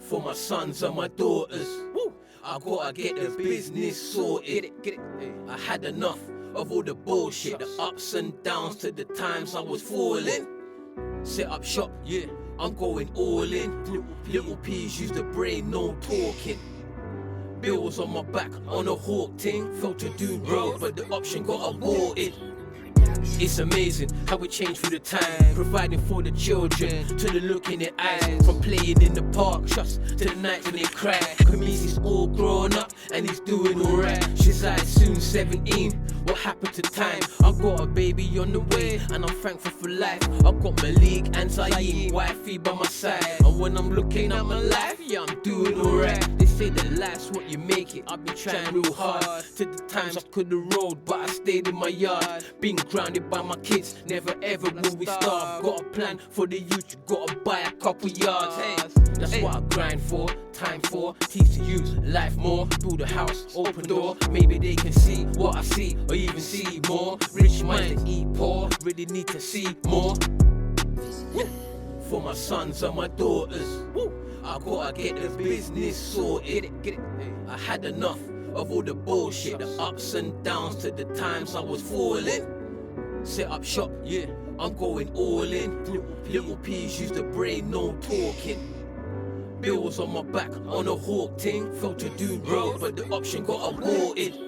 for my sons and my daughters. Woo. I gotta get the business sorted. Get it. I had enough of all the bullshit, the ups and downs to the times I was falling. Set up shop, yeah, I'm going all in. Little P's use the brain, no talking. Bills on my back on a hawk ting. Felt to do road, but the option got aborted. It's amazing how it changed through the time, providing for the children, to the look in their eyes. From playing in the park, just to the night when they cry. Kamizi's all grown up and he's doing alright. She's like soon 17, what happened to time? I've got a baby on the way and I'm thankful for life. I've got Malik and Zayn, wifey by my side. And when I'm looking at my life, yeah, I'm doing alright. They say that life's what you make it. I've been trying real hard. To the times I could've rolled, but I stayed in my yard. Being grounded by my kids, never ever will we starve. Got a plan for the youth, you gotta buy a couple yards. Hey, that's what I grind for, time for. Teach the youth life more. Build a house, open door. Maybe they can see what I see, or even see more. Rich minds that eat poor, really need to see more. For my sons and my daughters, I gotta get the business sorted. Get it. I had enough of all the bullshit, the ups and downs to the times I was falling. Set up shop, yeah, I'm going all in. Little P's use the brain, no talking. Bills on my back on a hawk ting. Felt to do road, but the option got aborted.